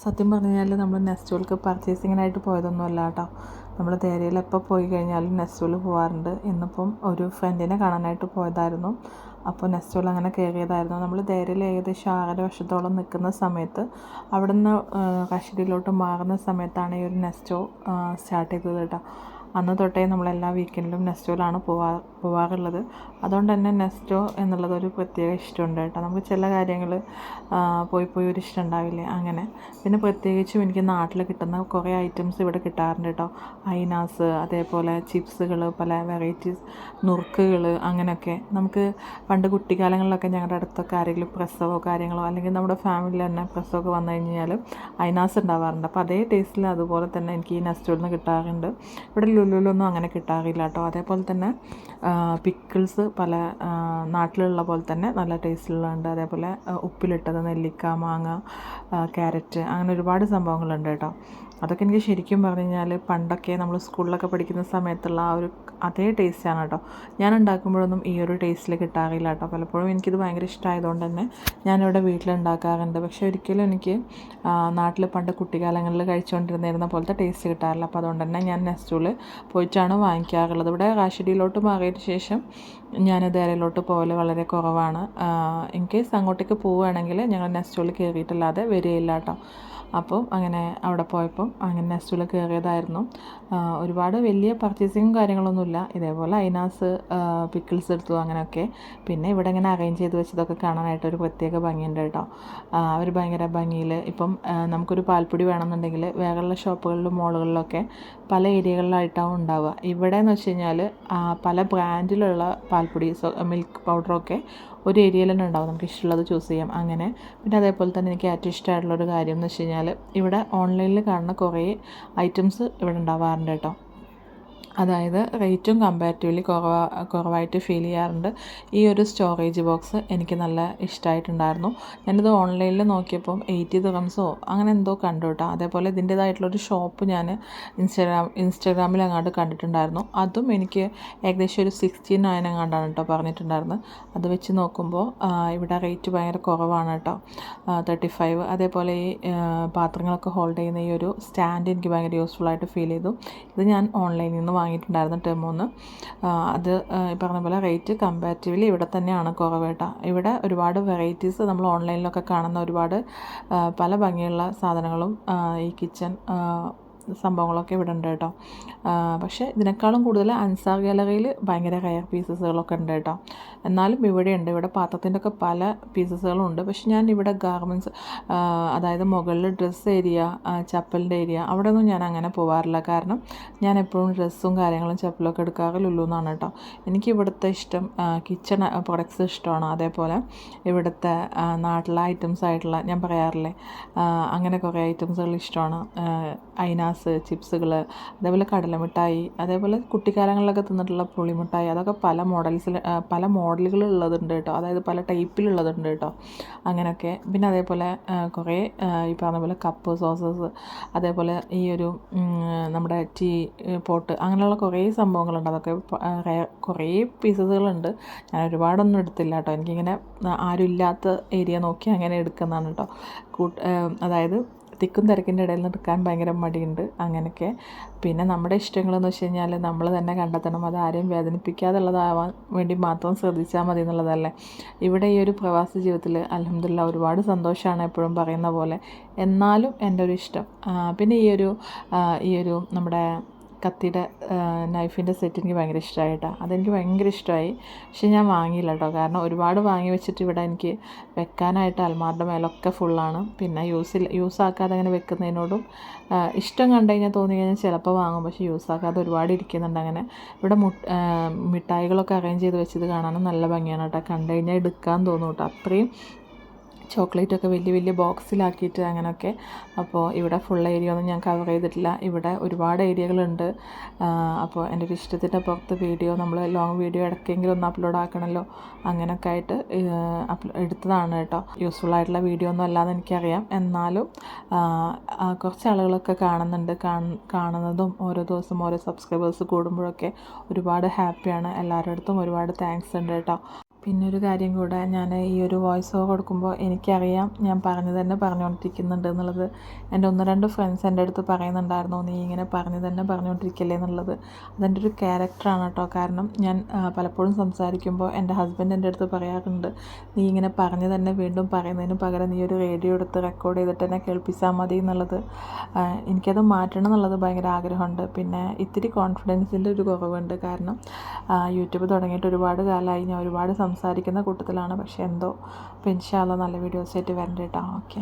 സത്യം പറഞ്ഞു കഴിഞ്ഞാൽ നമ്മൾ നെസ്റ്റോൾക്ക് പർച്ചേസിങ്ങിനായിട്ട് പോയതൊന്നുമല്ല കേട്ടോ. നമ്മൾ ദേരയിൽ എപ്പോൾ പോയി കഴിഞ്ഞാലും നെസ്റ്റോൾ പോകാറുണ്ട്. ഇന്നിപ്പം ഒരു ഫ്രണ്ടിനെ കാണാനായിട്ട് പോയതായിരുന്നു. അപ്പോൾ നെസ്റ്റോൾ അങ്ങനെ കയറിയതായിരുന്നു. നമ്മൾ ദേരയിൽ ഏകദേശം 6.5 വർഷത്തോളം നിൽക്കുന്ന സമയത്ത് അവിടെ നിന്ന് കഷടിയിലോട്ട് മാറുന്ന സമയത്താണ് ഈ ഒരു നെസ്റ്റോ സ്റ്റാർട്ട് ചെയ്തത് കേട്ടോ. അന്ന് തൊട്ടേ നമ്മളെല്ലാ വീക്കെൻഡിലും നെസ്റ്റോയിലാണ് പോവാറുള്ളത്. അതുകൊണ്ട് തന്നെ നെസ്റ്റോ എന്നുള്ളത് ഒരു പ്രത്യേക ഇഷ്ടമുണ്ട് കേട്ടോ. നമുക്ക് ചില കാര്യങ്ങൾ പോയി ഒരു ഇഷ്ടം ഉണ്ടാവില്ലേ, അങ്ങനെ. പിന്നെ പ്രത്യേകിച്ചും എനിക്ക് നാട്ടിൽ കിട്ടുന്ന കുറേ ഐറ്റംസ് ഇവിടെ കിട്ടാറുണ്ട് കേട്ടോ. ഐനാസ്, അതേപോലെ ചിപ്സുകൾ, പല വെറൈറ്റീസ് നുറുക്കുകൾ, അങ്ങനെയൊക്കെ. നമുക്ക് പണ്ട് കുട്ടിക്കാലങ്ങളിലൊക്കെ ഞങ്ങളുടെ അടുത്തൊക്കെ ആരെങ്കിലും പ്രസവമോ കാര്യങ്ങളോ അല്ലെങ്കിൽ നമ്മുടെ ഫാമിലിയിൽ തന്നെ പ്രസവമൊക്കെ വന്നു കഴിഞ്ഞാൽ ഐനാസ് ഉണ്ടാവാറുണ്ട്. അപ്പോൾ അതേ ടേസ്റ്റിൽ അതുപോലെ തന്നെ എനിക്ക് ഈ നെസ്റ്റോയിൽ നിന്ന് കിട്ടാറുണ്ട്. ഇവിടെ ലുലുവിലൊന്നും അങ്ങനെ കിട്ടാറില്ല കേട്ടോ. അതേപോലെ തന്നെ പിക്കിൾസ് പല നാട്ടിലുള്ള പോലെ തന്നെ നല്ല ടേസ്റ്റിലുണ്ട്. അതേപോലെ ഉപ്പിലിട്ടത്, നെല്ലിക്ക, മാങ്ങ, ക്യാരറ്റ്, അങ്ങനെ ഒരുപാട് സംഭവങ്ങളുണ്ട് കേട്ടോ. അതൊക്കെ എനിക്ക് ശരിക്കും പറഞ്ഞു കഴിഞ്ഞാൽ പണ്ടൊക്കെ നമ്മൾ സ്കൂളിലൊക്കെ പഠിക്കുന്ന സമയത്തുള്ള ആ ഒരു അതേ ടേസ്റ്റാണ് കേട്ടോ. ഞാൻ ഉണ്ടാക്കുമ്പോഴൊന്നും ഈ ഒരു ടേസ്റ്റിൽ കിട്ടാറില്ല കേട്ടോ. പലപ്പോഴും എനിക്കിത് ഭയങ്കര ഇഷ്ടമായതുകൊണ്ട് തന്നെ ഞാനിവിടെ വീട്ടിലുണ്ടാക്കാറുണ്ട്. പക്ഷേ ഒരിക്കലും എനിക്ക് നാട്ടിൽ പണ്ട് കുട്ടിക്കാലങ്ങളിൽ കഴിച്ചുകൊണ്ടിരുന്ന പോലത്തെ ടേസ്റ്റ് കിട്ടാറില്ല. അപ്പോൾ അതുകൊണ്ട് തന്നെ ഞാൻ നെസ്റ്റോയിൽ പോയിട്ടാണ് വാങ്ങിക്കാറുള്ളത്. ഇവിടെ കാശിടിയിലോട്ട് മാറിയതിന് ശേഷം ഞാൻ ദേരയിലോട്ട് പോകൽ വളരെ കുറവാണ്. ഇൻ കേസ് അങ്ങോട്ടേക്ക് പോവുകയാണെങ്കിൽ ഞങ്ങൾ നെസ്റ്റോയിൽ കയറിയിട്ടല്ലാതെ വരികയില്ല കേട്ടോ. അപ്പം അങ്ങനെ അവിടെ പോയപ്പം അങ്ങനെ നെസ്റ്റോയിൽ കയറിയതായിരുന്നു. ഒരുപാട് വലിയ പർച്ചേസിങ്ങും കാര്യങ്ങളൊന്നുമില്ല. ഇതേപോലെ ഐനാസ്, പിക്കിൾസ് എടുത്തു, അങ്ങനെയൊക്കെ. പിന്നെ ഇവിടെ ഇങ്ങനെ അറേഞ്ച് ചെയ്ത് വെച്ചതൊക്കെ കാണാനായിട്ട് ഒരു പ്രത്യേക ഭംഗിയുണ്ട് കേട്ടോ. അവർ ഭയങ്കര ഭംഗിയിൽ ഇപ്പം നമുക്കൊരു പാൽപ്പൊടി വേണമെന്നുണ്ടെങ്കിൽ വേറെയുള്ള ഷോപ്പുകളിലും മോളുകളിലൊക്കെ പല ഏരിയകളിലായിട്ടാവും ഉണ്ടാവുക. ഇവിടെ എന്ന് വെച്ച് കഴിഞ്ഞാൽ പല ബ്രാൻഡിലുള്ള പാൽപ്പൊടി, മിൽക്ക് പൗഡറൊക്കെ ഒരു ഏരിയയിൽ തന്നെ ഉണ്ടാവും. നമുക്ക് ഇഷ്ടമുള്ളത് ചൂസ് ചെയ്യാം, അങ്ങനെ. പിന്നെ അതേപോലെ തന്നെ എനിക്ക് ഏറ്റവും ഇഷ്ടമായിട്ടുള്ളൊരു കാര്യം എന്ന് വെച്ച് കഴിഞ്ഞാൽ ഇവിടെ ഓൺലൈനിൽ കാണുന്ന കുറേ ഐറ്റംസ് ഇവിടെ ഉണ്ടാവാറുണ്ട് കേട്ടോ. അതായത് റേറ്റും കമ്പാരിറ്റീവ്ലി കുറവായിട്ട് ഫീൽ ചെയ്യാറുണ്ട്. ഈ ഒരു സ്റ്റോറേജ് ബോക്സ് എനിക്ക് നല്ല ഇഷ്ടമായിട്ടുണ്ടായിരുന്നു. ഞാനിത് ഓൺലൈനിൽ നോക്കിയപ്പം 80 ദിർഹംസോ അങ്ങനെ എന്തോ കണ്ടു കേട്ടോ. അതേപോലെ ഇതിൻ്റേതായിട്ടുള്ളൊരു ഷോപ്പ് ഞാൻ ഇൻസ്റ്റാഗ്രാമിൽ അങ്ങോട്ട് കണ്ടിട്ടുണ്ടായിരുന്നു. അതും എനിക്ക് ഏകദേശം ഒരു 69 എങ്ങാണ്ടാണ് കേട്ടോ പറഞ്ഞിട്ടുണ്ടായിരുന്നത്. അത് വെച്ച് നോക്കുമ്പോൾ ഇവിടെ റേറ്റ് ഭയങ്കര കുറവാണ് കേട്ടോ, 35. അതേപോലെ ഈ പാത്രങ്ങളൊക്കെ ഹോൾഡ് ചെയ്യുന്ന ഈ ഒരു സ്റ്റാൻഡ് എനിക്ക് ഭയങ്കര യൂസ്ഫുള്ളായിട്ട് ഫീൽ ചെയ്തു. ഇത് ഞാൻ ഓൺലൈനിൽ നിന്ന് വാങ്ങിയിട്ടുണ്ടായിരുന്നു ടെമോന്ന്. അത് ഈ പറഞ്ഞ പോലെ റേറ്റ് കമ്പാരിറ്റീവ്ലി ഇവിടെ തന്നെയാണ് കുറവ് കേട്ടോ. ഇവിടെ ഒരുപാട് വെറൈറ്റീസ് നമ്മൾ ഓൺലൈനിലൊക്കെ കാണുന്ന ഒരുപാട് പല ഭംഗിയുള്ള സാധനങ്ങളും ഈ കിച്ചൺ സംഭവങ്ങളൊക്കെ ഇവിടെ ഉണ്ട് കേട്ടോ. പക്ഷേ ഇതിനേക്കാളും കൂടുതൽ അൻസാർ ഗാലറിയിൽ ഭയങ്കര റയർ പീസസുകളൊക്കെ ഉണ്ട് കേട്ടോ. എന്നാലും ഇവിടെയുണ്ട്. ഇവിടെ പാത്രത്തിൻ്റെ ഒക്കെ പല പീസസുകളും ഉണ്ട്. പക്ഷെ ഞാൻ ഇവിടെ ഗാർമെൻറ്റ്സ്, അതായത് മുകളിൽ ഡ്രസ്സ് ഏരിയ, ചപ്പലിൻ്റെ ഏരിയ, അവിടെ ഒന്നും ഞാൻ അങ്ങനെ പോകാറില്ല. കാരണം ഞാൻ എപ്പോഴും ഡ്രസ്സും കാര്യങ്ങളും ചപ്പലൊക്കെ എടുക്കാറ് ലുലുന്നാണ് കേട്ടോ. എനിക്ക് ഇവിടുത്തെ ഇഷ്ടം കിച്ചൺ പ്രൊഡക്ട്സ് ഇഷ്ടമാണ്. അതേപോലെ ഇവിടുത്തെ നാട്ടിലെ ഐറ്റംസ് ആയിട്ടുള്ള, ഞാൻ പറയാറില്ലേ, അങ്ങനെ കുറേ ഐറ്റംസുകൾ ഇഷ്ടമാണ്. ഐനാസ്, ചിപ്സുകൾ, അതേപോലെ കടലമിഠായി, അതേപോലെ കുട്ടിക്കാലങ്ങളിലൊക്കെ തിന്നിട്ടുള്ള പുളിമിഠായി, അതൊക്കെ പല മോഡലുകളുള്ളതുണ്ട് കേട്ടോ. അതായത് പല ടൈപ്പിലുള്ളതുണ്ട് കേട്ടോ, അങ്ങനെയൊക്കെ. പിന്നെ അതേപോലെ കുറേ ഈ പറഞ്ഞ പോലെ കപ്പ്, സോസസ്, അതേപോലെ ഈ ഒരു നമ്മുടെ ടീ പോട്ട്, അങ്ങനെയുള്ള കുറേ സംഭവങ്ങളുണ്ട്. അതൊക്കെ കുറേ പീസസുകളുണ്ട്. ഞാൻ ഒരുപാടൊന്നും എടുത്തില്ല കേട്ടോ. എനിക്കിങ്ങനെ ആരും ഇല്ലാത്ത ഏരിയ നോക്കി അങ്ങനെ എടുക്കുന്നതാണ് കേട്ടോ. അതായത് തിക്കും തിരക്കിൻ്റെ ഇടയിൽ നിന്ന് എടുക്കാൻ ഭയങ്കര മടിയുണ്ട്, അങ്ങനെയൊക്കെ. പിന്നെ നമ്മുടെ ഇഷ്ടങ്ങളെന്ന് വെച്ച് കഴിഞ്ഞാൽ നമ്മൾ തന്നെ കണ്ടെത്തണം. അത് ആരെയും വേദനിപ്പിക്കാതുള്ളതാവാൻ വേണ്ടി മാത്രം ശ്രദ്ധിച്ചാൽ മതി എന്നുള്ളതല്ലേ. ഇവിടെ ഈ ഒരു പ്രവാസി ജീവിതത്തിൽ അൽഹംദുലില്ലാ ഒരുപാട് സന്തോഷമാണ്, എപ്പോഴും പറയുന്ന പോലെ. എന്നാലും എൻ്റെ ഒരു ഇഷ്ടം, പിന്നെ ഈ ഒരു നമ്മുടെ കത്തിയുടെ നൈഫിൻ്റെ സെറ്റ് എനിക്ക് ഭയങ്കര ഇഷ്ടമായി കേട്ടോ. അതെനിക്ക് ഭയങ്കര ഇഷ്ടമായി. പക്ഷെ ഞാൻ വാങ്ങിയില്ല കേട്ടോ. കാരണം ഒരുപാട് വാങ്ങി വെച്ചിട്ട് ഇവിടെ എനിക്ക് വെക്കാനായിട്ട് അൽമാറിൻ്റെ മേലൊക്കെ ഫുള്ളാണ്. പിന്നെ യൂസാക്കാതെ അങ്ങനെ വെക്കുന്നതിനോടും ഇഷ്ടം കണ്ടു കഴിഞ്ഞാൽ തോന്നി കഴിഞ്ഞാൽ ചിലപ്പോൾ വാങ്ങും. പക്ഷേ യൂസാക്കാതെ ഒരുപാട് ഇരിക്കുന്നുണ്ട്. അങ്ങനെ ഇവിടെ മിഠായികളൊക്കെ അറേഞ്ച് ചെയ്ത് വെച്ചത് കാണാനും നല്ല ഭംഗിയാണ് കേട്ടോ. കണ്ടു കഴിഞ്ഞാൽ എടുക്കാൻ തോന്നും കേട്ടോ, അത്രയും ചോക്ലേറ്റൊക്കെ വലിയ വലിയ ബോക്സിലാക്കിയിട്ട് അങ്ങനെയൊക്കെ. അപ്പോൾ ഇവിടെ ഫുൾ ഏരിയ ഒന്നും ഞാൻ കവർ ചെയ്തിട്ടില്ല. ഇവിടെ ഒരുപാട് ഏരിയകളുണ്ട്. അപ്പോൾ എൻ്റെ ഒരു ഇഷ്ടത്തിൻ്റെ പുറത്ത് നമ്മൾ ലോങ് വീഡിയോ ഇടയ്ക്കെങ്കിലും ഒന്ന് അപ്ലോഡ് ആക്കണമല്ലോ, അങ്ങനെയൊക്കെ ആയിട്ട് എടുത്തതാണ് കേട്ടോ. യൂസ്ഫുൾ ആയിട്ടുള്ള വീഡിയോ ഒന്നും അല്ലാതെ എനിക്കറിയാം. എന്നാലും കുറച്ച് ആളുകളൊക്കെ കാണുന്നതും ഓരോ ദിവസം ഓരോ സബ്സ്ക്രൈബേഴ്സ് കൂടുമ്പോഴൊക്കെ ഒരുപാട് ഹാപ്പിയാണ്. എല്ലാവരുടെ അടുത്തും ഒരുപാട് താങ്ക്സ് ഉണ്ട് കേട്ടോ. പിന്നെ ഒരു കാര്യം കൂടെ, ഞാൻ ഈ ഒരു വോയിസ് ഓവർ കൊടുക്കുമ്പോൾ എനിക്കറിയാം ഞാൻ പറഞ്ഞു തന്നെ പറഞ്ഞുകൊണ്ടിരിക്കുന്നുണ്ട് എന്നുള്ളത്. എൻ്റെ 1-2 ഫ്രണ്ട്സ് എൻ്റെ അടുത്ത് പറയുന്നുണ്ടായിരുന്നു, നീ ഇങ്ങനെ പറഞ്ഞു തന്നെ പറഞ്ഞുകൊണ്ടിരിക്കല്ലേ എന്നുള്ളത്. അതെൻ്റെ ഒരു ക്യാരക്ടറാണ് കേട്ടോ. കാരണം ഞാൻ പലപ്പോഴും സംസാരിക്കുമ്പോൾ എൻ്റെ ഹസ്ബൻഡ് എൻ്റെ അടുത്ത് പറയാറുണ്ട്, നീ ഇങ്ങനെ പറഞ്ഞു തന്നെ വീണ്ടും പറയുന്നതിന് പകരം നീ ഒരു റേഡിയോ എടുത്ത് റെക്കോർഡ് ചെയ്തിട്ട് എന്നെ കേൾപ്പിച്ചാൽ മതി എന്നുള്ളത്. എനിക്കത് മാറ്റണം എന്നുള്ളത് ഭയങ്കര ആഗ്രഹമുണ്ട്. പിന്നെ ഇത്തിരി കോൺഫിഡൻസിൻ്റെ ഒരു കുറവുണ്ട്. കാരണം യൂട്യൂബ് തുടങ്ങിയിട്ട് ഒരുപാട് കാലമായി, ഞാൻ ഒരുപാട് സംസാരിക്കുന്ന കൂട്ടത്തിലാണ്. പക്ഷേ എന്തോ, അപ്പോൾ ഇൻഷാ അല്ലാഹ് നല്ല വീഡിയോസായിട്ട് വരണ്ട കേട്ടോ. ഓക്കെ.